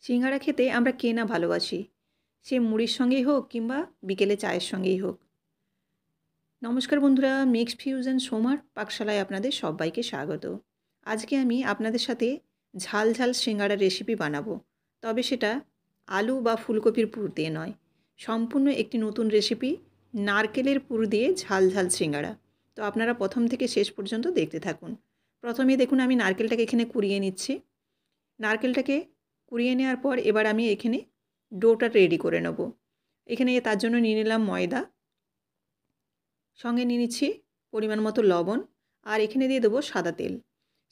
সিঙ্গারা খেতে আমরা কে না ভালোবাসি, সে মুড়ির সঙ্গেই হোক কিংবা বিকেলে চায়ের সঙ্গেই হোক। নমস্কার বন্ধুরা, মিক্সড ফিউশন সোমার পাকশালায় আপনাদের সবাইকে স্বাগত। আজকে আমি আপনাদের সাথে ঝাল ঝাল সিঙ্গারার রেসিপি বানাবো, তবে সেটা আলু বা ফুলকপির পুর দিয়ে নয়। সম্পূর্ণ একটি নতুন রেসিপি, নারকেলের পুর দিয়ে ঝাল ঝাল সিঙ্গারা। তো আপনারা প্রথম থেকে শেষ পর্যন্ত দেখতে থাকুন। প্রথমে দেখুন আমি নারকেলটাকে এখানে কুড়িয়ে নিচ্ছি। নারকেলটাকে কুড়িয়ে নেওয়ার পর এবার আমি এখানে ডোটা রেডি করে নেব। এখানে তার জন্য নিয়ে নিলাম ময়দা, সঙ্গে নিয়ে নিচ্ছি পরিমাণ মতো লবণ, আর এখানে দিয়ে দেবো সাদা তেল।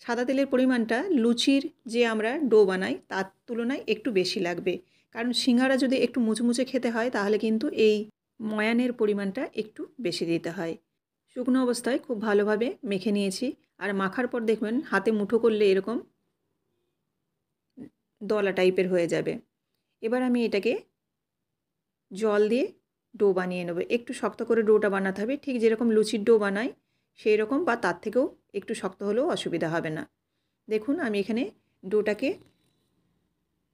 সাদা তেলের পরিমাণটা লুচির যে আমরা ডো বানাই তার তুলনায় একটু বেশি লাগবে, কারণ সিঙ্গারা যদি একটু মুচমুচে খেতে হয় তাহলে কিন্তু এই ময়ানের পরিমাণটা একটু বেশি দিতে হয়। শুকনো অবস্থায় খুব ভালোভাবে মেখে নিয়েছি, আর মাখার পর দেখবেন হাতে মুঠো করলে এরকম দলা টাইপের হয়ে যাবে। এবার আমি এটাকে জল দিয়ে ডো বানিয়ে নেব। একটু শক্ত করে ডোটা বানাতে হবে, ঠিক যেরকম লুচির ডো বানাই সেই রকম, বা তার থেকেও একটু শক্ত হলেও অসুবিধা হবে না। দেখুন আমি এখানে ডোটাকে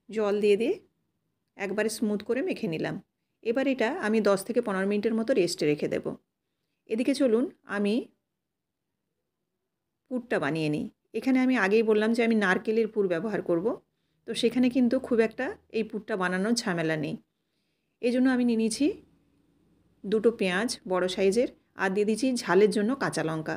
জল দিয়ে দিয়ে একবারে স্মুথ করে মেখে নিলাম। এবার এটা আমি 10 থেকে 15 মিনিটের মতো রেস্টে রেখে দেব। এদিকে চলুন আমি পুরটা বানিয়ে নিই। এখানে আমি আগেই বললাম যে আমি নারকেলের পুর ব্যবহার করব, তো সেখানে কিন্তু খুব একটা এই পুরটা বানানোর ঝামেলা নেই। এই জন্য আমি নিয়ে নিয়েছি দুটো পেঁয়াজ বড় সাইজের, আর দিয়ে দিচ্ছি ঝালের জন্য কাঁচা লঙ্কা।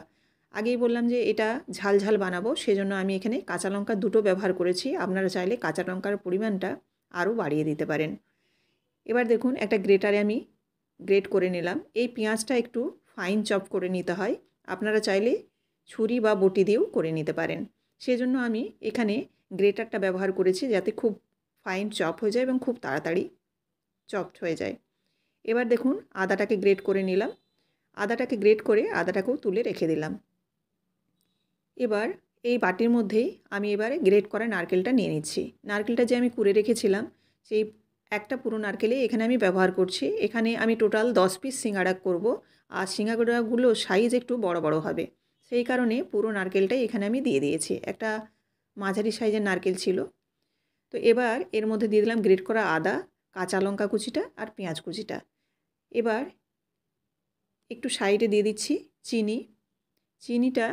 আগেই বললাম যে এটা ঝাল ঝাল বানাবো, সেজন্য আমি এখানে কাঁচা লঙ্কা দুটো ব্যবহার করেছি। আপনারা চাইলে কাঁচা লঙ্কার পরিমাণটা আরও বাড়িয়ে দিতে পারেন। এবার দেখুন একটা গ্রেটারে আমি গ্রেট করে নিলাম। এই পেঁয়াজটা একটু ফাইন চপ করে নিতে হয়, আপনারা চাইলে ছুরি বা বটি দিয়েও করে নিতে পারেন। সেজন্য আমি এখানে গ্রেটারটা ব্যবহার করেছি, যাতে খুব ফাইন চপ হয়ে যায় এবং খুব তাড়াতাড়ি চপড হয়ে যায়। এবার দেখুন আদাটাকে গ্রেট করে নিলাম। আদাটাকে গ্রেট করে আদাটাকেও তুলে রেখে দিলাম। এবার এই বাটির মধ্যেই আমি এবারে গ্রেট করা নারকেলটা নিয়ে নিচ্ছি। নারকেলটা যে আমি কুড়ে রেখেছিলাম সেই একটা পুরো নারকেলে এখানে আমি ব্যবহার করছি। এখানে আমি টোটাল 10 পিস সিঙ্গাড়া করব, আর সিঙ্গাড়াগুলো সাইজ একটু বড় বড় হবে, সেই কারণে পুরো নারকেলটাই এখানে আমি দিয়ে দিয়েছি। একটা মাঝারি সাইজের নারকেল ছিল। তো এবার এর মধ্যে দিয়ে দিলাম গ্রেট করা আদা, কাঁচা লঙ্কা কুচিটা আর পেঁয়াজ কুচিটা। এবার একটু সাইডে দিয়ে দিচ্ছি চিনি। চিনিটা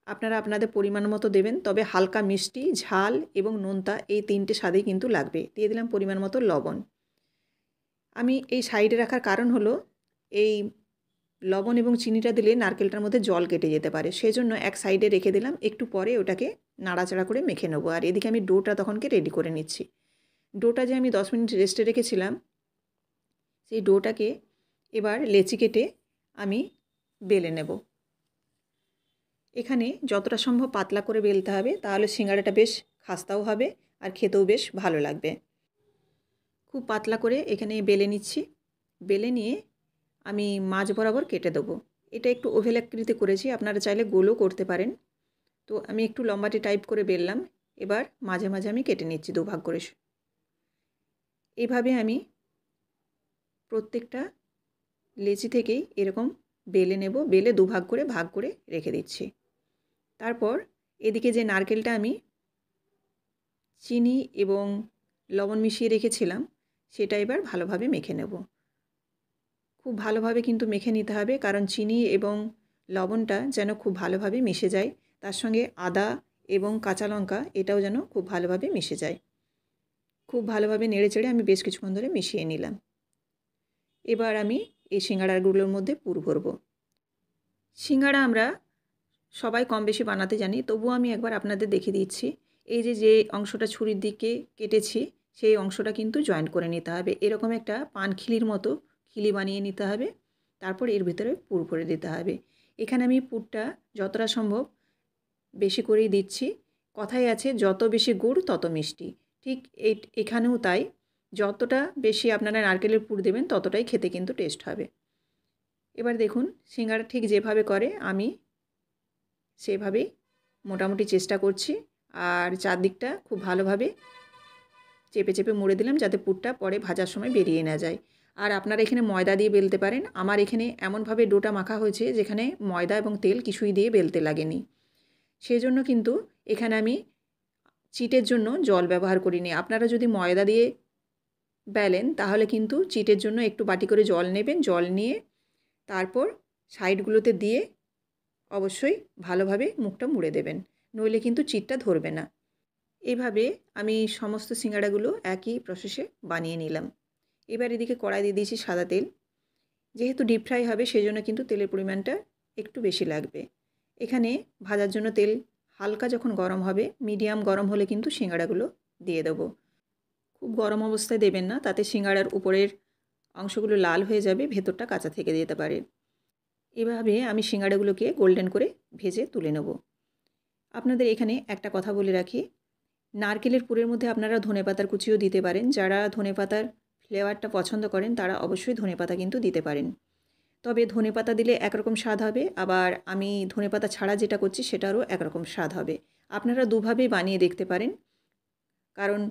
আপনারা আপনাদের পরিমাণ মতো দেবেন, তবে হালকা মিষ্টি, ঝাল এবং নোনতা এই তিনটে স্বাদেই কিন্তু লাগবে। দিয়ে দিলাম পরিমাণ মতো লবণ। আমি এই সাইডে রাখার কারণ হলো এই লবণ এবং চিনিটা দিলে নারকেলটার মধ্যে জল কেটে যেতে পারে, সেই জন্য এক সাইডে রেখে দিলাম। একটু পরে ওটাকে নাড়াচাড়া করে মেখে নেবো, আর এদিকে আমি ডোটা তখনকে রেডি করে নিচ্ছি। ডোটা যে আমি 10 মিনিট রেস্টে রেখেছিলাম সেই ডোটাকে এবার লেচি কেটে আমি বেলে নেব। এখানে যতটা সম্ভব পাতলা করে বেলতে হবে, তাহলে সিঙ্গাড়াটা বেশ খাস্তাও হবে আর খেতেও বেশ ভালো লাগবে। খুব পাতলা করে এখানে বেলে নিচ্ছি। বেলে নিয়ে আমি মাঝ বরাবর কেটে দেবো। এটা একটু ওভেল আকৃতি করেছি, আপনারা চাইলে গোলও করতে পারেন। তো আমি একটু লম্বাটে টাইপ করে বেললাম। এবার মাঝে মাঝে আমি কেটে নিচ্ছি দুভাগ করে। এইভাবে আমি প্রত্যেকটা লেচি থেকেই এরকম বেলে নেব, বেলে দুভাগ করে ভাগ করে রেখে দিচ্ছি। তারপর এদিকে যে নারকেলটা আমি চিনি এবং লবণ মিশিয়ে রেখেছিলাম সেটা এবার ভালোভাবে মেখে নেব। খুব ভালোভাবে কিন্তু মেখে নিতে হবে, কারণ চিনি এবং লবণটা যেন খুব ভালোভাবে মিশে যায়, তার সঙ্গে আদা এবং কাঁচা লঙ্কা এটাও যেন খুব ভালোভাবে মিশে যায়। খুব ভালোভাবে নেড়ে চেড়ে আমি বেশ কিছুক্ষণ ধরে মিশিয়ে নিলাম। এবার আমি এই সিঙ্গাড়াগুলোর মধ্যে পুর ভরব। সিঙ্গাড়া আমরা সবাই কম বেশি বানাতে জানি, তবুও আমি একবার আপনাদের দেখিয়ে দিচ্ছি। এই যে অংশটা ছুরির দিকে কেটেছি সেই অংশটা কিন্তু জয়েন্ট করে নিতে হবে। এরকম একটা পানখিলির মতো খিলি বানিয়ে নিতে হবে, তারপর এর ভিতরে পুর ভরে দিতে হবে। এখানে আমি পুরটা যতটা সম্ভব বেশি করেই দিচ্ছি। কথাই আছে যত বেশি গুড় তত মিষ্টি, ঠিক এখানেও তাই। যতটা বেশি আপনারা নারকেলের পুর দেবেন ততটাই খেতে কিন্তু টেস্ট হবে। এবার দেখুন সিঙ্গাড়া ঠিক যেভাবে করে আমি সেভাবেই মোটামুটি চেষ্টা করছি, আর চারদিকটা খুব ভালোভাবে চেপে চেপে মুড়ে দিলাম, যাতে পুরটা পরে ভাজার সময় বেরিয়ে না যায়। আর আপনারা এখানে ময়দা দিয়ে বেলতে পারেন। আমার এখানে এমনভাবে ডোটা মাখা হয়েছে যেখানে ময়দা এবং তেল কিছুই দিয়ে বেলতে লাগেনি, সেজন্য কিন্তু এখানে আমি চিটের জন্য জল ব্যবহার করিনি। আপনারা যদি ময়দা দিয়ে বেলেন তাহলে কিন্তু চিটের জন্য একটু বাটি করে জল নেবেন, জল নিয়ে তারপর সাইডগুলোতে দিয়ে অবশ্যই ভালোভাবে মুখটা মুড়ে দেবেন, নইলে কিন্তু চিটটা ধরবে না। এইভাবে আমি সমস্ত সিঙ্গাড়াগুলো একই প্রসেসে বানিয়ে নিলাম। এবার এদিকে কড়াই দিয়ে দিয়েছি সাদা তেল। যেহেতু ডিপ ফ্রাই হবে সেজন্য কিন্তু তেলের পরিমাণটা একটু বেশি লাগবে। এখানে ভাজার জন্য তেল হালকা যখন গরম হবে, মিডিয়াম গরম হলে কিন্তু সিঙ্গাড়াগুলো দিয়ে দেবো। খুব গরম অবস্থায় দেবেন না, তাতে সিঙ্গাড়ার উপরের অংশগুলো লাল হয়ে যাবে, ভেতরটা কাঁচা থেকে যেতে পারে। এভাবে আমি সিঙ্গাড়াগুলোকে গোল্ডেন করে ভেজে তুলে নেব। আপনাদের এখানে একটা কথা বলে রাখি, নারকেলের পুরের মধ্যে আপনারা ধনেপাতার কুচিও দিতে পারেন। যারা ধনেপাতার ফ্লেভারটা পছন্দ করেন তারা অবশ্যই ধনেপাতা কিন্তু দিতে পারেন। তবে ধনেপাতা দিলে একরকম স্বাদ হবে, আবার আমি ধনেপাতা ছাড়া যেটা করছি সেটারও একরকম স্বাদ হবে। আপনারা দুভাবেই বানিয়ে দেখতে পারেন, কারণ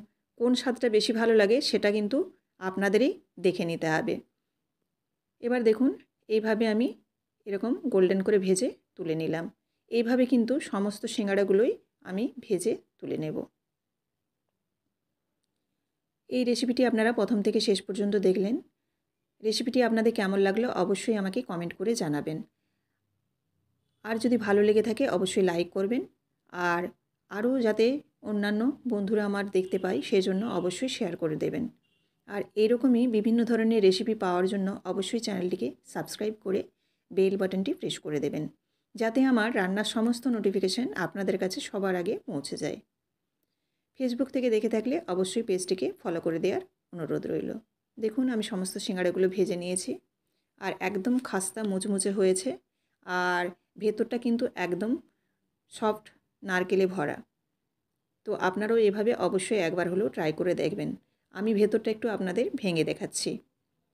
কোন স্বাদটা বেশি ভালো লাগে সেটা কিন্তু আপনাদেরই দেখে নিতে হবে। এবার দেখুন এইভাবে আমি এরকম গোল্ডেন করে ভেজে তুলে নিলাম। এইভাবে কিন্তু সমস্ত সিঙ্গাড়াগুলোই আমি ভেজে তুলে নেব। এই রেসিপিটি আপনারা প্রথম থেকে শেষ পর্যন্ত দেখলেন। রেসিপিটি আপনাদের কেমন লাগলো অবশ্যই আমাকে কমেন্ট করে জানাবেন। আর যদি ভালো লেগে থাকে অবশ্যই লাইক করবেন, আর আরও যাতে অন্যান্য বন্ধুরা আমার দেখতে পায় সেজন্য অবশ্যই শেয়ার করে দেবেন। আর এরকমই বিভিন্ন ধরনের রেসিপি পাওয়ার জন্য অবশ্যই চ্যানেলটিকে সাবস্ক্রাইব করে বেল বাটনটি প্রেস করে দেবেন, যাতে আমার রান্নার সমস্ত নোটিফিকেশান আপনাদের কাছে সবার আগে পৌঁছে যায়। ফেসবুক থেকে দেখে থাকলে অবশ্যই পেজটিকে ফলো করে দেওয়ার অনুরোধ রইল। দেখুন আমি সমস্ত সিঙ্গাড়াগুলো ভেজে নিয়েছি, আর একদম খাস্তা মুচমুচে হয়েছে, আর ভেতরটা কিন্তু একদম সফট নারকেলে ভরা। তো আপনারাও এভাবে অবশ্যই একবার হলেও ট্রাই করে দেখবেন। আমি ভেতরটা একটু আপনাদের ভেঙে দেখাচ্ছি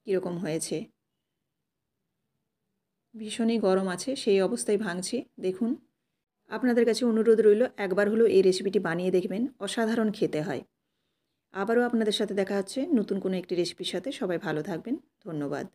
কীরকম হয়েছে। ভীষণই গরম আছে, সেই অবস্থায় ভাঙছি। দেখুন, আপনাদের কাছে অনুরোধ রইল একবার হলেও এই রেসিপিটি বানিয়ে দেখবেন, অসাধারণ খেতে হয়। আবারও আপনাদের সাথে দেখা হচ্ছে নতুন কোনো একটি রেসিপির সাথে। সবাই ভালো থাকবেন। ধন্যবাদ।